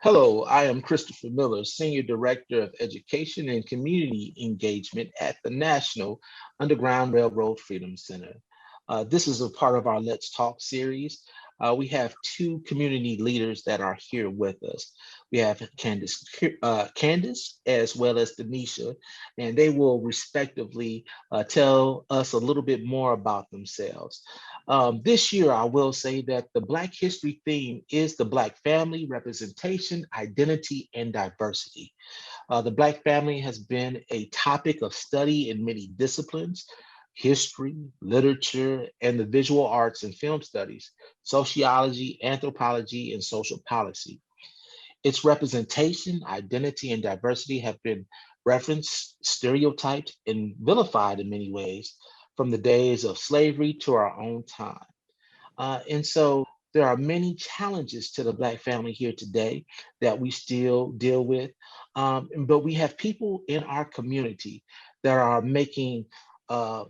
Hello, I am Christopher Miller, Senior Director of Education and Community Engagement at the National Underground Railroad Freedom Center. This is a part of our Let's Talk series. We have two community leaders that are here with us. We have Candice as well as Denisha, and they will respectively tell us a little bit more about themselves. This year, I will say that the Black History theme is the Black family, representation, identity, and diversity. The Black family has been a topic of study in many disciplines: history, literature, and the visual arts and film studies, sociology, anthropology, and social policy. Its representation, identity, and diversity have been referenced, stereotyped, and vilified in many ways, from the days of slavery to our own time. And so there are many challenges to the Black family here today that we still deal with. But we have people in our community that are making uh,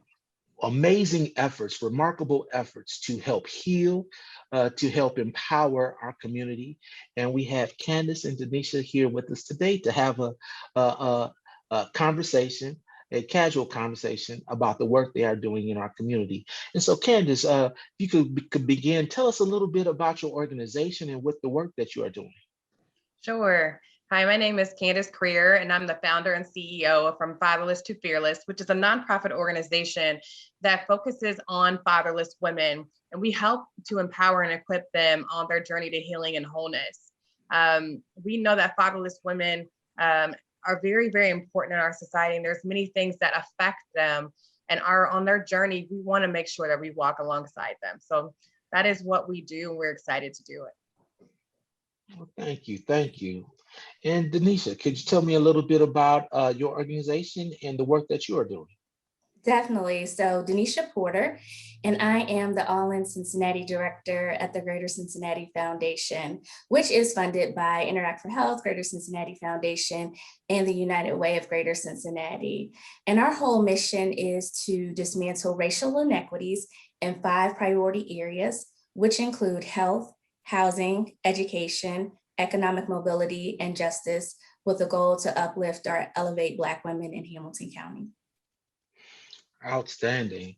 amazing efforts, remarkable efforts to help heal, to help empower our community. And we have Candice and Denisha here with us today to have a conversation, a casual conversation about the work they are doing in our community. And so, Candice, if you could begin, tell us a little bit about your organization and what the work that you are doing. Sure. Hi, my name is Candice Crear, and I'm the founder and CEO of From Fatherless to Fearless, which is a nonprofit organization that focuses on fatherless women. And we help to empower and equip them on their journey to healing and wholeness. We know that fatherless women are very, very important in our society, and there's many things that affect them and are on their journey. We want to make sure that we walk alongside them. So that is what we do, and we're excited to do it. Well, thank you, thank you. And Denisha, could you tell me a little bit about your organization and the work that you are doing? Definitely. So, Denisha Porter, and I am the All-In Cincinnati Director at the Greater Cincinnati Foundation, which is funded by Interact for Health, Greater Cincinnati Foundation, and the United Way of Greater Cincinnati. And our whole mission is to dismantle racial inequities in 5 priority areas, which include health, housing, education, economic mobility, and justice, with the goal to uplift or elevate Black women in Hamilton County. Outstanding.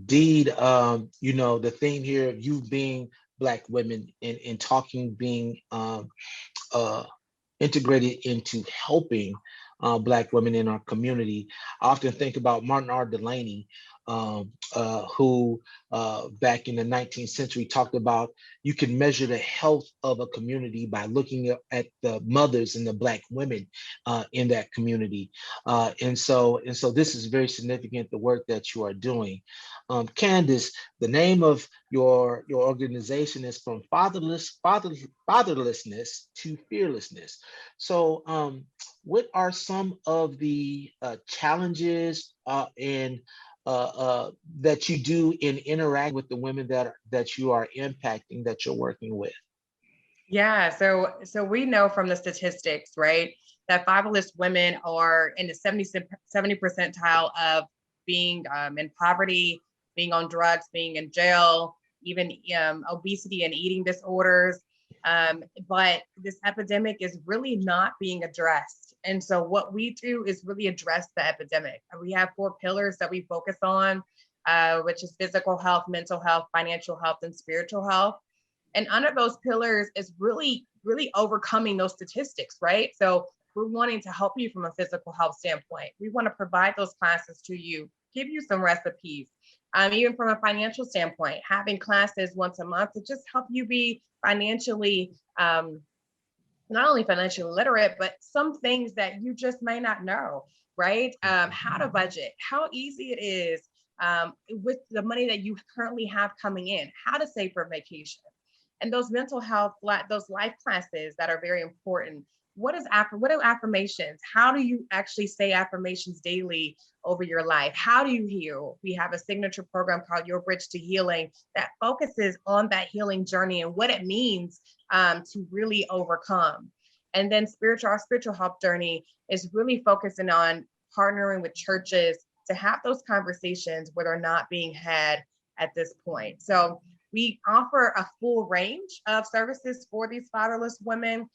Deed, the theme here of you being Black women and talking, being uh, integrated into helping Black women in our community. I often think about Martin R. Delaney, who back in the 19th century talked about you can measure the health of a community by looking at the mothers and the Black women in that community. And so this is very significant, the work that you are doing. Candice, the name of your organization is From Fatherlessness to Fearlessness. So what are some of the challenges and that you do in interact with the women that you are impacting, that you're working with? Yeah, so we know from the statistics, right, that fatherless women are in the 70 percentile of being in poverty, being on drugs, being in jail, even obesity and eating disorders. But this epidemic is really not being addressed. And so what we do is really address the epidemic. We have 4 pillars that we focus on, which is physical health, mental health, financial health, and spiritual health. And under those pillars is really, really overcoming those statistics, right? So we're wanting to help you from a physical health standpoint. We want to provide those classes to you, give you some recipes. Even from a financial standpoint, having classes once a month to just help you be financially, not only financially literate, but some things that you just may not know, right? How to budget, how easy it is with the money that you currently have coming in, how to save for vacation. And those mental health, those life classes that are very important. What are affirmations? How do you actually say affirmations daily over your life? How do you heal? We have a signature program called Your Bridge to Healing that focuses on that healing journey and what it means to really overcome. And then our spiritual health journey is really focusing on partnering with churches to have those conversations where they're not being had at this point. So we offer a full range of services for these fatherless women.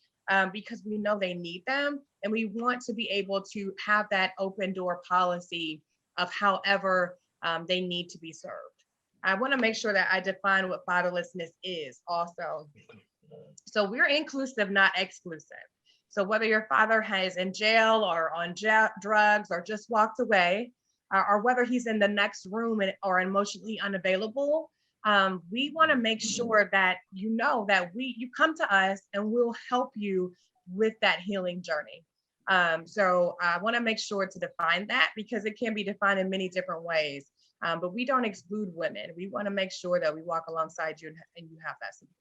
because we know they need them. And we want to be able to have that open door policy of however they need to be served. I want to make sure that I define what fatherlessness is also. So we're inclusive, not exclusive. So whether your father is in jail or on drugs or just walked away, or whether he's in the next room or emotionally unavailable, we want to make sure that you know that you come to us and we'll help you with that healing journey. So I want to make sure to define that because it can be defined in many different ways. But we don't exclude women. We want to make sure that we walk alongside you and you have that support.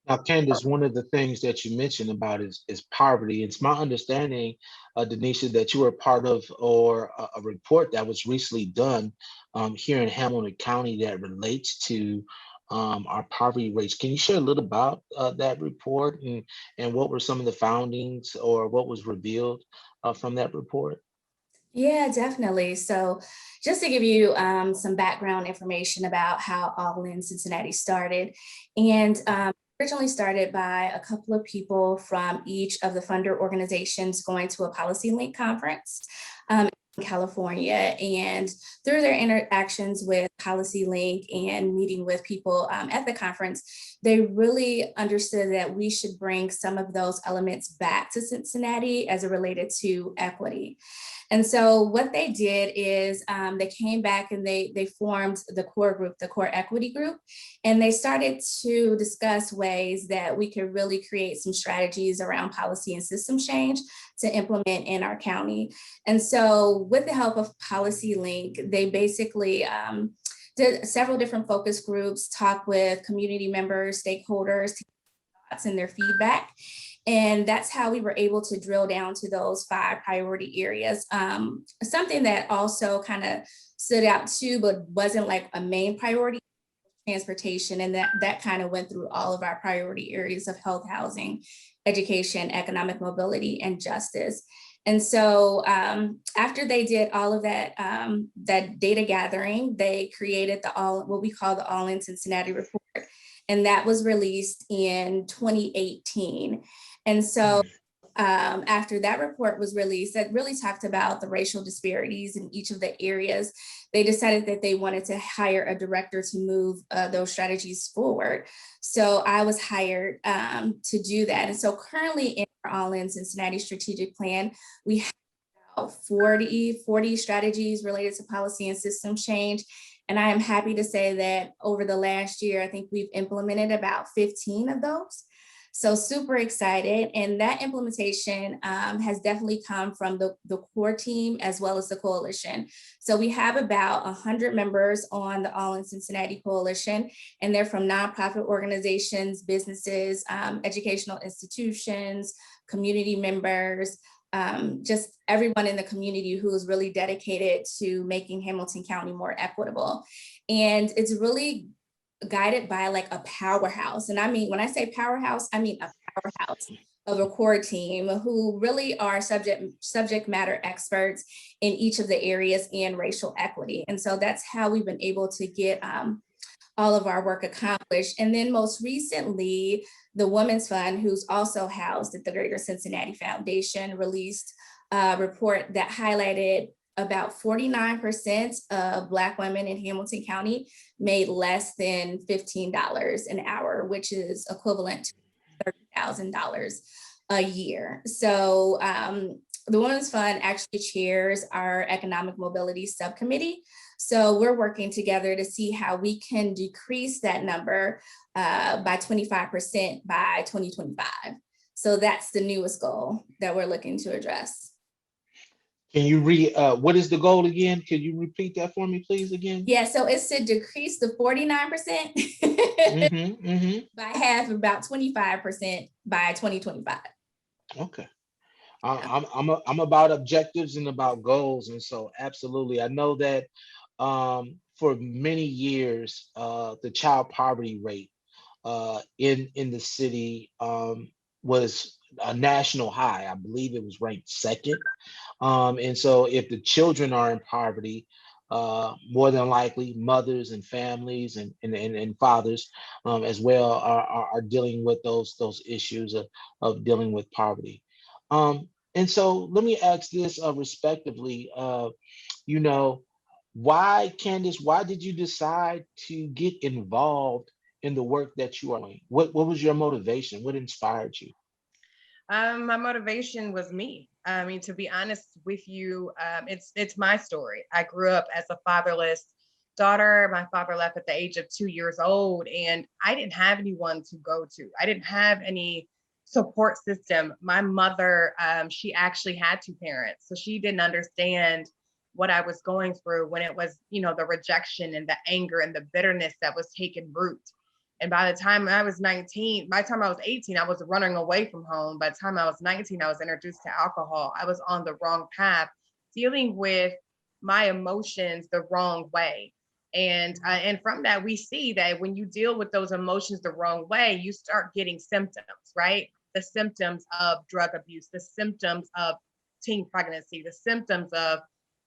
Now, Candice, one of the things that you mentioned about is poverty. It's my understanding, Denisha, that you were part of or a report that was recently done here in Hamilton County that relates to our poverty rates. Can you share a little about that report and what were some of the findings or what was revealed from that report? Yeah, definitely. So just to give you some background information about how All-In Cincinnati started, and originally started by a couple of people from each of the funder organizations going to a Policy Link conference in California. And through their interactions with Policy Link and meeting with people at the conference, they really understood that we should bring some of those elements back to Cincinnati as it related to equity. And so what they did is they came back and they formed the core group, the core equity group, and they started to discuss ways that we could really create some strategies around policy and system change to implement in our county. And so with the help of Policy Link, they basically did several different focus groups, talk with community members, stakeholders, and their feedback. And that's how we were able to drill down to those 5 priority areas. Something that also kind of stood out too, but wasn't like a main priority, transportation. And that kind of went through all of our priority areas of health, housing, education, economic mobility, and justice. And so after they did all of that, that data gathering, they created what we call the All-In Cincinnati report. And that was released in 2018. And so after that report was released, that really talked about the racial disparities in each of the areas, they decided that they wanted to hire a director to move those strategies forward. So I was hired to do that. And so currently in our All-In Cincinnati strategic plan, we have about 40 strategies related to policy and system change. And I am happy to say that over the last year, I think we've implemented about 15 of those. So super excited. And that implementation has definitely come from the core team as well as the coalition. So we have about 100 members on the All-In Cincinnati Coalition, and they're from nonprofit organizations, businesses, educational institutions, community members, just everyone in the community who is really dedicated to making Hamilton County more equitable. And it's really guided by like a powerhouse. And I mean, when I say powerhouse, I mean a powerhouse of a core team who really are subject matter experts in each of the areas in racial equity. And so that's how we've been able to get all of our work accomplished. And then most recently, the Women's Fund, who's also housed at the Greater Cincinnati Foundation, released a report that highlighted about 49% of Black women in Hamilton County made less than $15 an hour, which is equivalent to $30,000 a year. So the Women's Fund actually chairs our economic mobility subcommittee. So we're working together to see how we can decrease that number by 25% by 2025. So that's the newest goal that we're looking to address. Can you what is the goal again? Can you repeat that for me, please, again? Yeah, so it's to decrease the 49% by half, about 25% by 2025. Okay. I'm about objectives and about goals. And so absolutely. I know that for many years, the child poverty rate in the city was a national high. I believe it was ranked second. And so if the children are in poverty, more than likely mothers and families and fathers as well are dealing with those issues of dealing with poverty. And so let me ask this respectively, you know, why, Candice, why did you decide to get involved in the work that you are doing? What was your motivation? What inspired you? My motivation was me. I mean, to be honest with you, it's my story. I grew up as a fatherless daughter. My father left at the age of 2 years old, and I didn't have anyone to go to. I didn't have any support system. My mother, she actually had two parents, so she didn't understand what I was going through when it was, the rejection and the anger and the bitterness that was taking root. And by the time I was 19, by the time I was 18, I was running away from home. By the time I was 19, I was introduced to alcohol. I was on the wrong path, dealing with my emotions the wrong way. And from that, we see that when you deal with those emotions the wrong way, you start getting symptoms, right? The symptoms of drug abuse, the symptoms of teen pregnancy, the symptoms of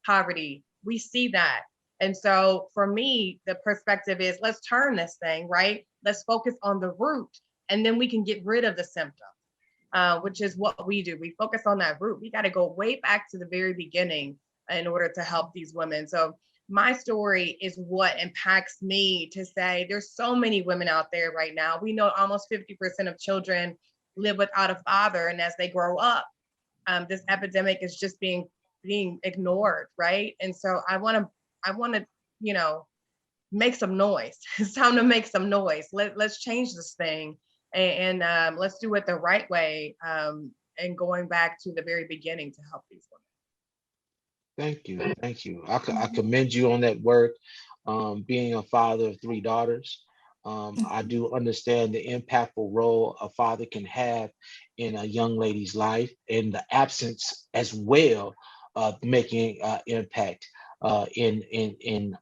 poverty. We see that. And so for me, the perspective is, let's turn this thing, right? Let's focus on the root, and then we can get rid of the symptom, which is what we do. We focus on that root. We got to go way back to the very beginning in order to help these women. So my story is what impacts me to say there's so many women out there right now. We know almost 50% of children live without a father. And as they grow up, this epidemic is just being ignored, right? And so I want to, make some noise. It's time to make some noise. Let's change this thing, and let's do it the right way, and going back to the very beginning to help these women. Thank you. Thank you. I commend you on that work. Being a father of three daughters, I do understand the impactful role a father can have in a young lady's life, and the absence as well, making impact in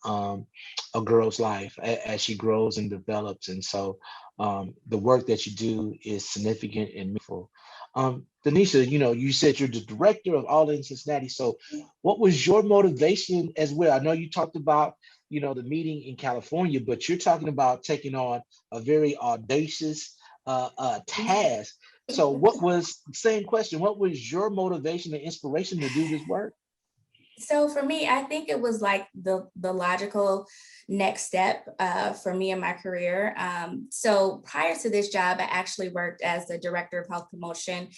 a girl's life as she grows and develops. And so the work that you do is significant and meaningful. Denisha, you said you're the director of All-In Cincinnati. So what was your motivation as well? I know you talked about, the meeting in California, but you're talking about taking on a very audacious task. So same question, what was your motivation and inspiration to do this work? So for me, I think it was like the logical next step for me in my career. So prior to this job, I actually worked as the Director of Health Promotion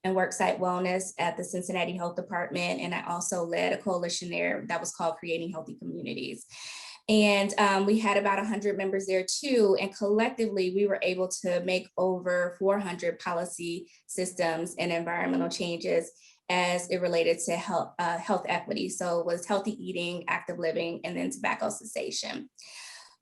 and Worksite Wellness at the Cincinnati Health Department. And I also led a coalition there that was called Creating Healthy Communities. And we had about 100 members there too. And collectively, we were able to make over 400 policy systems and environmental changes as it related to health equity. So it was healthy eating, active living, and then tobacco cessation.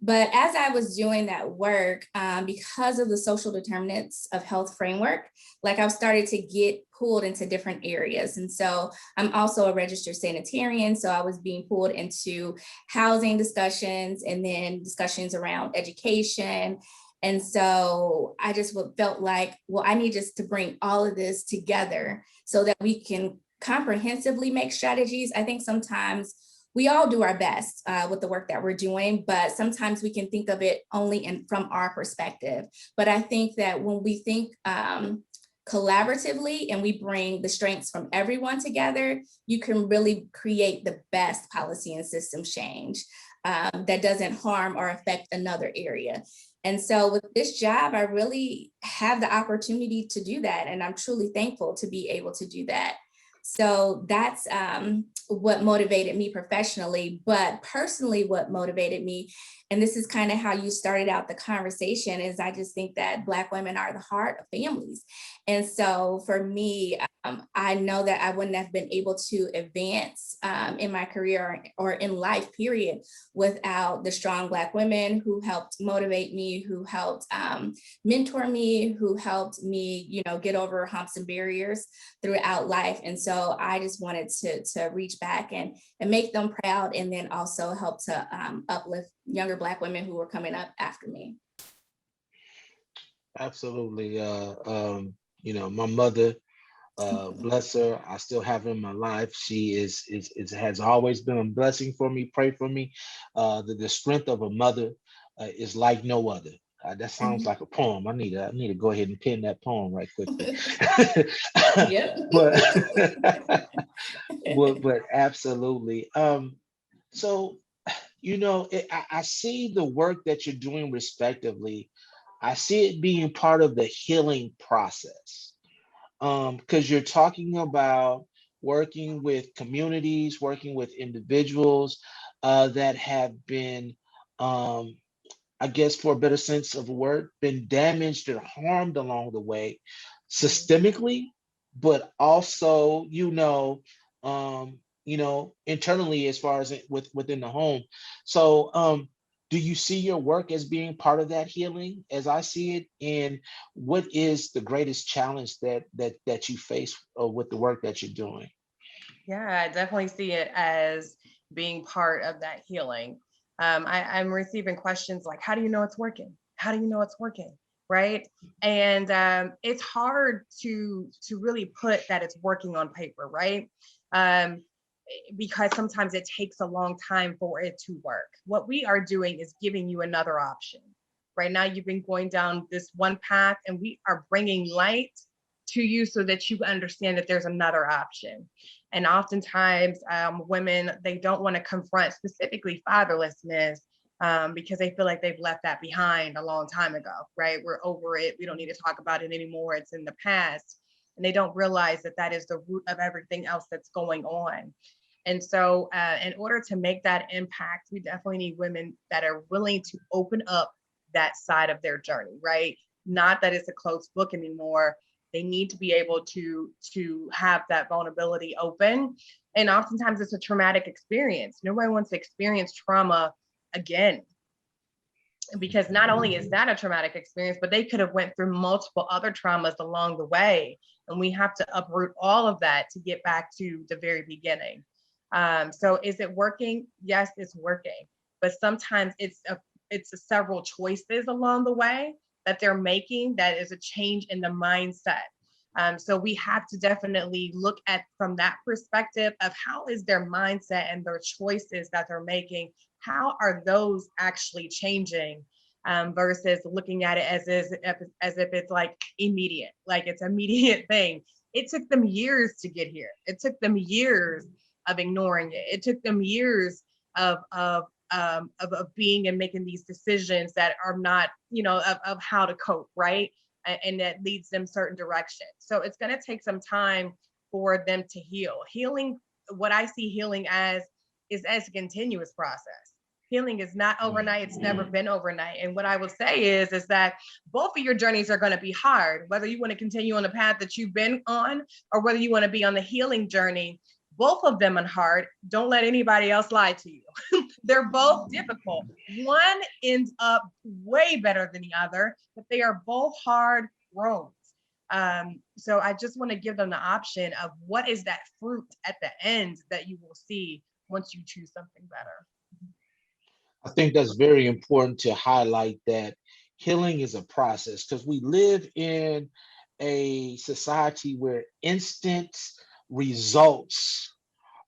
But as I was doing that work, because of the social determinants of health framework, like I've started to get pulled into different areas. And so I'm also a registered sanitarian. So I was being pulled into housing discussions and then discussions around education. And so I just felt like, well, I need just to bring all of this together so that we can comprehensively make strategies. I think sometimes we all do our best with the work that we're doing, but sometimes we can think of it only from our perspective. But I think that when we think collaboratively and we bring the strengths from everyone together, you can really create the best policy and system change that doesn't harm or affect another area. And so with this job, I really have the opportunity to do that. And I'm truly thankful to be able to do that. So that's what motivated me professionally, but personally, what motivated me, and this is kind of how you started out the conversation, is I just think that Black women are the heart of families. And so for me, I know that I wouldn't have been able to advance in my career or in life, period, without the strong Black women who helped motivate me, who helped mentor me, who helped me, get over humps and barriers throughout life. And so I just wanted to reach back and make them proud, and then also help to uplift younger Black women who were coming up after me. Absolutely. My mother Bless her. I still have her in my life. She has always been a blessing for me. Pray for me. The strength of a mother is like no other. That sounds like a poem. I need to go ahead and pen that poem right quickly. Yep. but, but absolutely. So I see the work that you're doing respectively. I see it being part of the healing process, because you're talking about working with communities, working with individuals that have been, um, I guess, for a better sense of a word, been damaged or harmed along the way, systemically, but also, internally as far as within the home. So, do you see your work as being part of that healing, as I see it? And what is the greatest challenge that you face with the work that you're doing? Yeah, I definitely see it as being part of that healing. I'm receiving questions like, how do you know it's working? How do you know it's working? Right. And it's hard to really put that it's working on paper, right? Um, because sometimes it takes a long time for it to work. What we are doing is giving you another option. Right now, you've been going down this one path, and we are bringing light to you so that you understand that there's another option. And oftentimes, women, they don't want to confront specifically fatherlessness because they feel like they've left that behind a long time ago, right? We're over it. We don't need to talk about it anymore. It's in the past. And they don't realize that that is the root of everything else that's going on. And so, in order to make that impact, we definitely need women that are willing to open up that side of their journey, right? Not that it's a closed book anymore. They need to be able to have that vulnerability open. And oftentimes it's a traumatic experience. Nobody wants to experience trauma again, because not only is that a traumatic experience, but they could have went through multiple other traumas along the way. And we have to uproot all of that to get back to the very beginning. So is it working? Yes, it's working. But sometimes it's several choices along the way that they're making that is a change in the mindset. So we have to definitely look at from that perspective of how is their mindset and their choices that they're making, how are those actually changing, versus looking at it as if it's like immediate, like it's an immediate thing. It took them years to get here. It took them years of ignoring it. It took them years of being and making these decisions that are not, of how to cope, right? And that leads them certain directions. So it's going to take some time for them to heal. Healing, what I see healing as, is as a continuous process. Healing is not overnight. It's never been overnight. And what I will say is that both of your journeys are going to be hard, whether you want to continue on the path that you've been on or whether you want to be on the healing journey. Both of them are hard. Don't let anybody else lie to you. They're both difficult. One ends up way better than the other, but they are both hard roads. So I just want to give them the option of what is that fruit at the end that you will see once you choose something better. I think that's very important to highlight that healing is a process, because we live in a society where instant results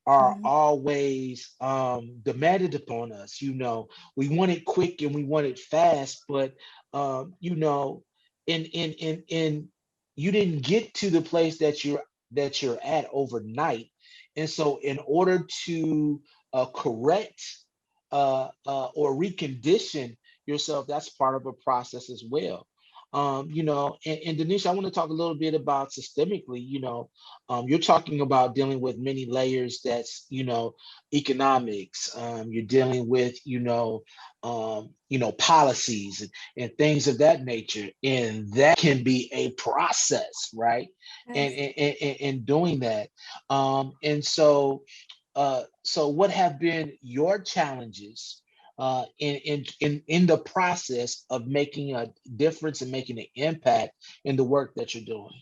are always demanded upon us. We want it quick and we want it fast, but in you didn't get to the place that you're at overnight. And so in order to correct or recondition yourself, that's part of a process as well. And Denisha, I want to talk a little bit about systemically. You're talking about dealing with many layers. That's economics. You're dealing with policies and things of that nature, and that can be a process, right? And Yes. and doing that, so what have been your challenges in the process of making a difference and making an impact in the work that you're doing?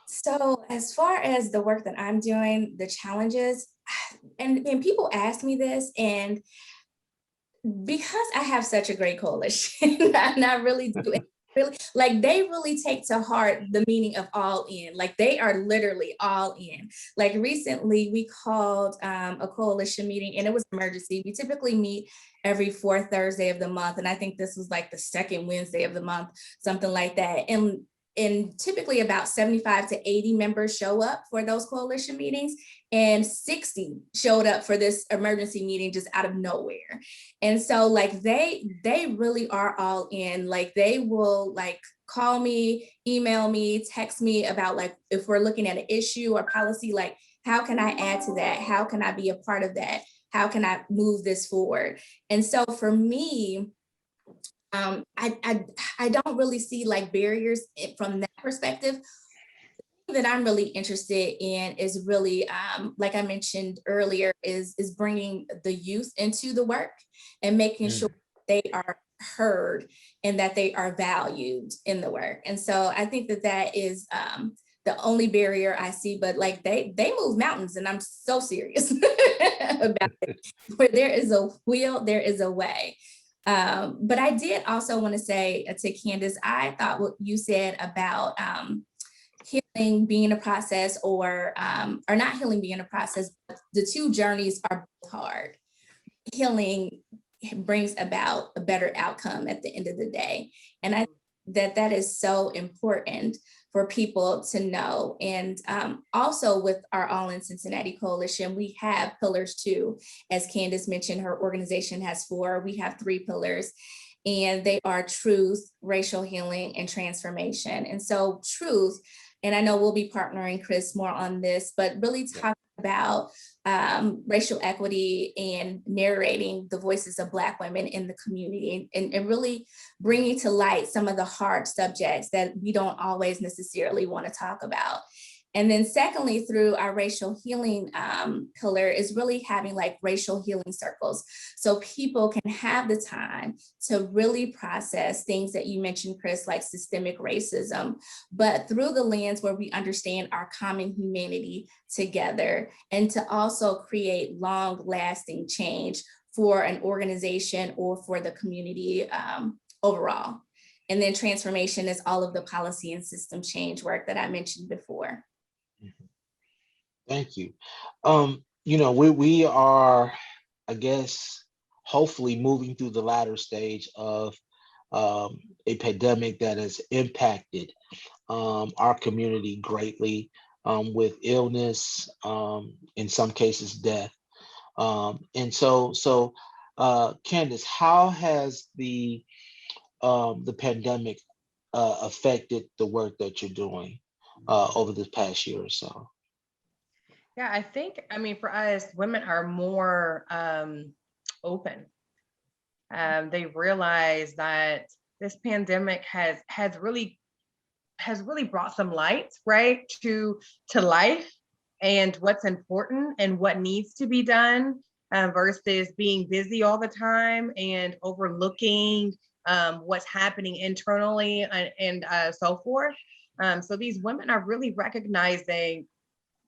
So as far as the work that I'm doing, the challenges, and people ask me this, and because I have such a great coalition, and I really do. Really, like they really take to heart the meaning of all in. Like they are literally all in. Like recently we called a coalition meeting, and it was emergency. We typically meet every fourth Thursday of the month, and I think this was like the second Wednesday of the month, something like that. And typically about 75 to 80 members show up for those coalition meetings, and 60 showed up for this emergency meeting just out of nowhere. And so like they really are all in. Like they will like call me, email me, text me about like if we're looking at an issue or policy, like how can I add to that? How can I be a part of that? How can I move this forward? And so for me, I don't really see like barriers from that perspective. That I'm really interested in is really, like I mentioned earlier, is bringing the youth into the work and making sure they are heard and that they are valued in the work. And so I think that that is the only barrier I see, but like they move mountains, and I'm so serious about it. Where there is a will, there is a way. But I did also want to say to Candice, I thought what you said about healing being a process, or not healing being a process, but the two journeys are both hard. Healing brings about a better outcome at the end of the day. And I think that is so important for people to know. And also with our All-In Cincinnati Coalition, we have pillars too. As Candice mentioned, her organization has 4, we have 3 pillars, and they are truth, racial healing, and transformation. And so truth, and I know we'll be partnering Chris more on this, but really talk about racial equity and narrating the voices of Black women in the community, and really bringing to light some of the hard subjects that we don't always necessarily want to talk about. And then secondly, through our racial healing pillar is really having like racial healing circles. So people can have the time to really process things that you mentioned, Chris, like systemic racism, but through the lens where we understand our common humanity together, and to also create long lasting change for an organization or for the community overall. And then transformation is all of the policy and system change work that I mentioned before. Thank you. You know, we are, I guess, hopefully moving through the latter stage of a pandemic that has impacted our community greatly, with illness, in some cases death. And so Candice, how has the pandemic affected the work that you're doing over this past year or so? Yeah, I think, I mean, for us, women are more open. They realize that this pandemic has really brought some light, right, to life and what's important and what needs to be done, versus being busy all the time and overlooking what's happening internally and so forth. So these women are really recognizing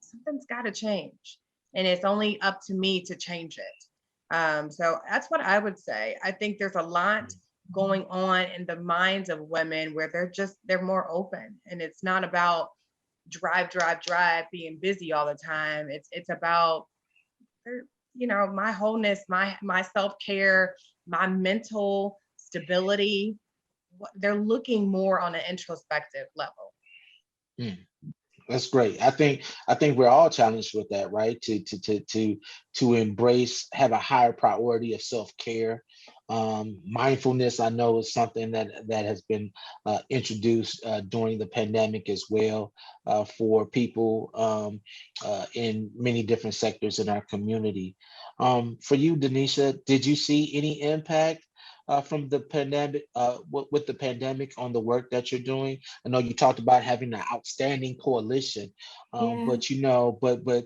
something's got to change, and it's only up to me to change it. So that's what I would say. I think there's a lot going on in the minds of women where they're more open, and it's not about drive, being busy all the time. It's about, you know, my wholeness, my self-care, my mental stability. They're looking more on an introspective level. That's great. I think we're all challenged with that, right? To embrace, have a higher priority of self-care. Mindfulness, I know, is something that has been introduced during the pandemic as well, for people in many different sectors in our community. For you, Denisha, did you see any impact from the pandemic, with the pandemic, on the work that you're doing? I know you talked about having an outstanding coalition, but you know, but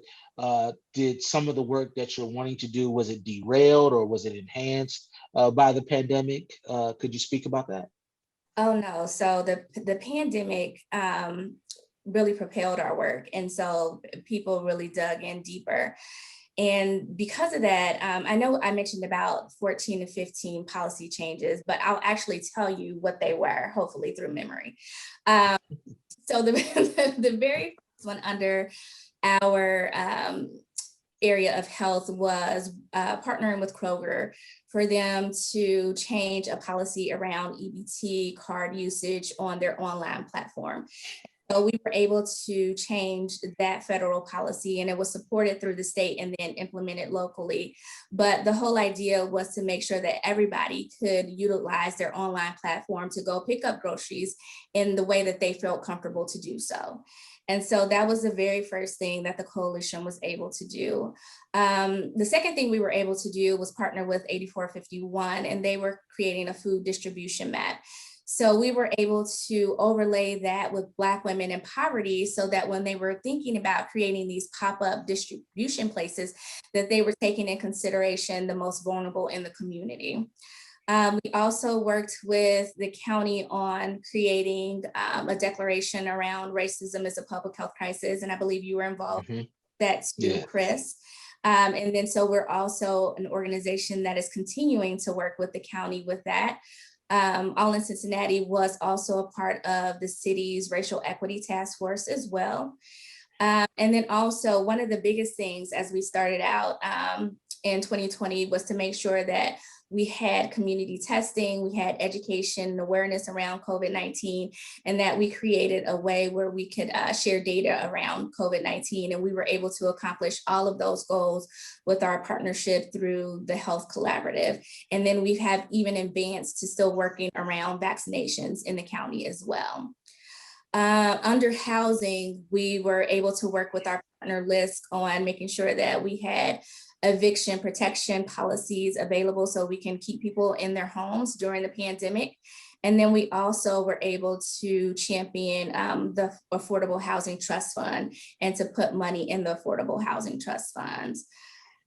did some of the work that you're wanting to do, was it derailed or was it enhanced by the pandemic? Could you speak about that? Oh no, so the pandemic really propelled our work, and so people really dug in deeper. And because of that, I know I mentioned about 14 to 15 policy changes, but I'll actually tell you what they were, hopefully through memory. So the very first one under our area of health was partnering with Kroger for them to change a policy around EBT card usage on their online platform. So we were able to change that federal policy, and it was supported through the state and then implemented locally. But the whole idea was to make sure that everybody could utilize their online platform to go pick up groceries in the way that they felt comfortable to do so. And so that was the very first thing that the coalition was able to do. The second thing we were able to do was partner with 8451, and they were creating a food distribution map. So we were able to overlay that with Black women in poverty so that when they were thinking about creating these pop-up distribution places, that they were taking in consideration the most vulnerable in the community. We also worked with the county on creating a declaration around racism as a public health crisis, and I believe you were involved with that too, Yeah. Chris. And then so we're also an organization that is continuing to work with the county with that. All-In Cincinnati was also a part of the city's racial equity task force as well. And then also one of the biggest things as we started out in 2020 was to make sure that we had community testing, we had education and awareness around COVID-19, and that we created a way where we could share data around COVID-19. And we were able to accomplish all of those goals with our partnership through the Health Collaborative. And then we have even advanced to still working around vaccinations in the county as well. Under housing, we were able to work with our partner list on making sure that we had eviction protection policies available so we can keep people in their homes during the pandemic. And then we also were able to champion the Affordable Housing Trust Fund and to put money in the Affordable Housing Trust Funds.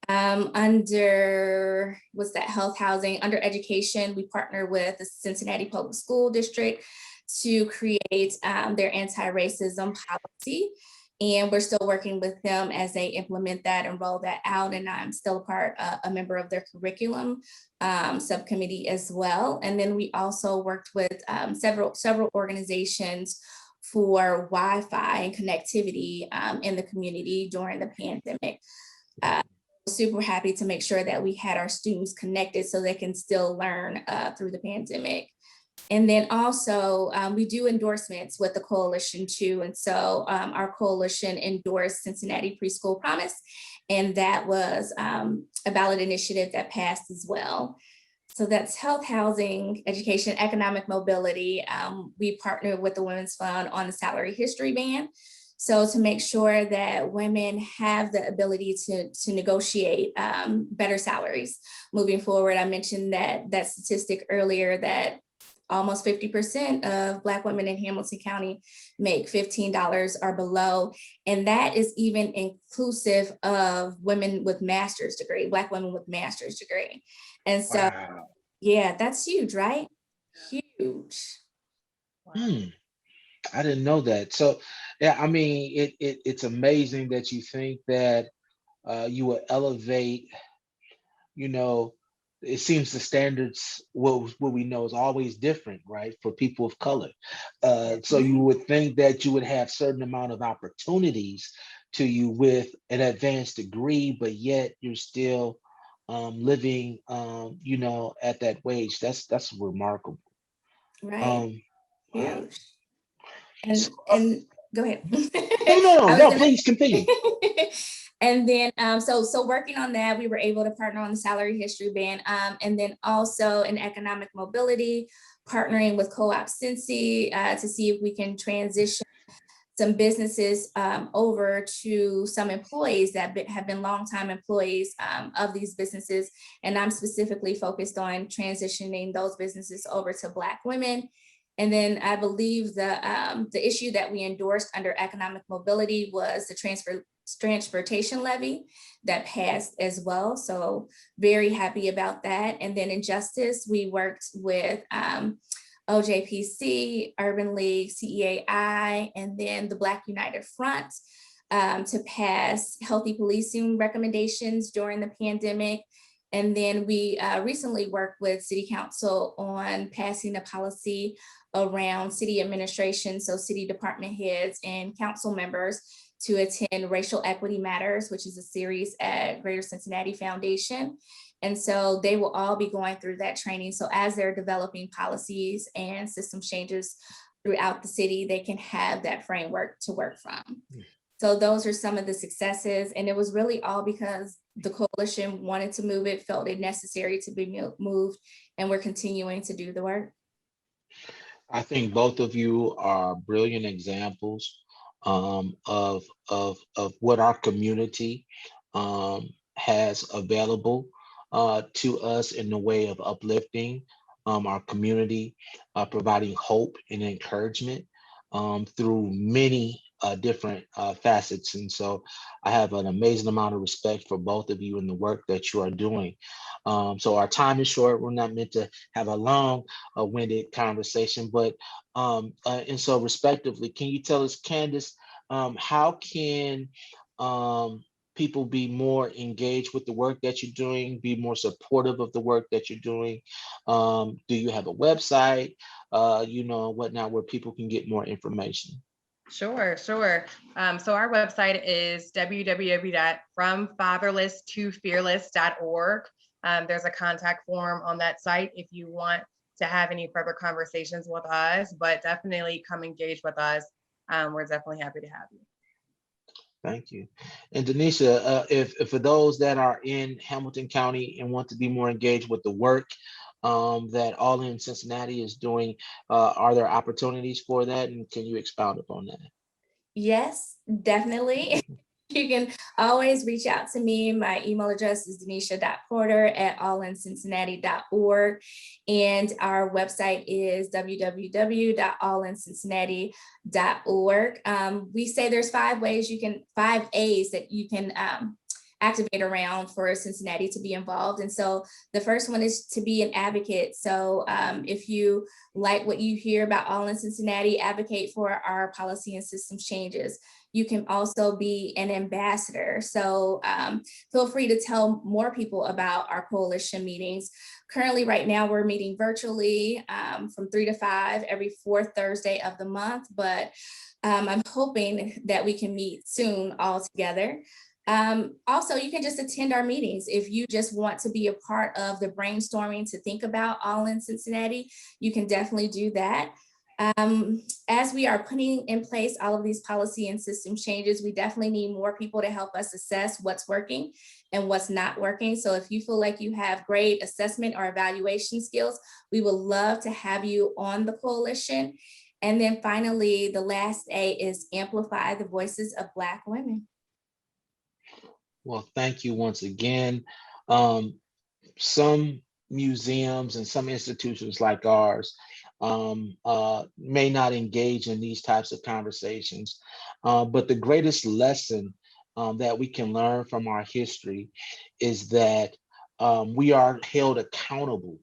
Under, what's that, health housing, under education, we partner with the Cincinnati Public School District to create their anti-racism policy. And we're still working with them as they implement that and roll that out. And I'm still a member of their curriculum subcommittee as well. And then we also worked with several organizations for Wi-Fi and connectivity in the community during the pandemic. Super happy to make sure that we had our students connected so they can still learn through the pandemic. And then also we do endorsements with the coalition too. And so our coalition endorsed Cincinnati Preschool Promise, and that was a ballot initiative that passed as well. So that's health, housing, education, economic mobility. We partnered with the Women's Fund on the salary history ban. So to make sure that women have the ability to negotiate better salaries moving forward. I mentioned that statistic earlier that almost 50% of Black women in Hamilton County make $15 or below. And that is even inclusive of women with master's degree, Black women with master's degree. And so, wow. Yeah, that's huge, right? Huge. Wow. I didn't know that. So, yeah, I mean, it's amazing that you think that you will elevate, you know, it seems the standards, what we know is always different, right, for people of color. So you would think that you would have certain amount of opportunities to you with an advanced degree, but yet you're still living, you know, at that wage. That's remarkable. Right. Wow. And go ahead. No, please continue. And then, so working on that, we were able to partner on the salary history ban, and then also in economic mobility, partnering with Co-op Cincy to see if we can transition some businesses over to some employees that have been longtime employees of these businesses. And I'm specifically focused on transitioning those businesses over to Black women. And then I believe the issue that we endorsed under economic mobility was the transportation levy that passed as well. So very happy about that. And then in justice, we worked with OJPC, Urban League, CEAI, and then the Black United Front to pass healthy policing recommendations during the pandemic. And then we recently worked with City Council on passing a policy around city administration, so city department heads and council members to attend Racial Equity Matters, which is a series at Greater Cincinnati Foundation. And so they will all be going through that training. So as they're developing policies and system changes throughout the city, they can have that framework to work from. So those are some of the successes. And it was really all because the coalition wanted to move it, felt it necessary to be moved, and we're continuing to do the work. I think both of you are brilliant examples of what our community has available to us in the way of uplifting our community, providing hope and encouragement through many different facets. And so I have an amazing amount of respect for both of you and the work that you are doing. So our time is short. We're not meant to have a long winded conversation, but and so respectively, can you tell us, Candice, how can people be more engaged with the work that you're doing, be more supportive of the work that you're doing? Do you have a website, whatnot, where people can get more information? Sure. So our website is www.fromfatherless2fearless.org. There's a contact form on that site if you want to have any further conversations with us, but definitely come engage with us. We're definitely happy to have you. Thank you. And Denisha, if for those that are in Hamilton County and want to be more engaged with the work that All-In Cincinnati is doing, are there opportunities for that? And can you expound upon that? Yes, definitely. You can always reach out to me. My email address is denisha.porter@allincincinnati.org. And our website is www.allincincinnati.org. We say there's 5 A's that you can activate around for Cincinnati to be involved. And so the first one is to be an advocate. So if you like what you hear about All-In Cincinnati, advocate for our policy and systems changes. You can also be an ambassador. So feel free to tell more people about our coalition meetings. Currently, right now, we're meeting virtually from 3 to 5 every 4th Thursday of the month, but I'm hoping that we can meet soon all together. Also, you can just attend our meetings. If you just want to be a part of the brainstorming to think about All-In Cincinnati, you can definitely do that. As we are putting in place all of these policy and system changes, we definitely need more people to help us assess what's working and what's not working. So if you feel like you have great assessment or evaluation skills, we would love to have you on the coalition. And then finally, the last A is amplify the voices of Black women. Well, thank you once again. Some museums and some institutions like ours may not engage in these types of conversations, but the greatest lesson that we can learn from our history is that we are held accountable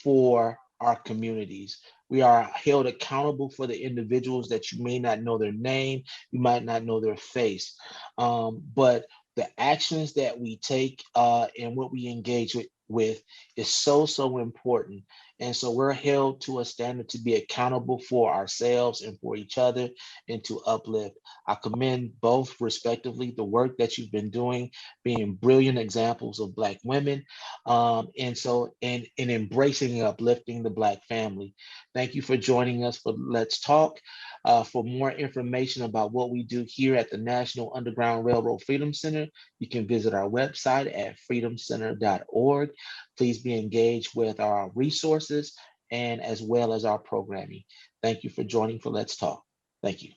for our communities. We are held accountable for the individuals that you may not know their name, you might not know their face, but the actions that we take and what we engage with is so important. And so we're held to a standard to be accountable for ourselves and for each other and to uplift. I commend both respectively the work that you've been doing, being brilliant examples of Black women, and so in embracing and uplifting the Black family. Thank you for joining us for Let's Talk. For more information about what we do here at the National Underground Railroad Freedom Center, you can visit our website at freedomcenter.org. Please be engaged with our resources and as well as our programming. Thank you for joining for Let's Talk. Thank you.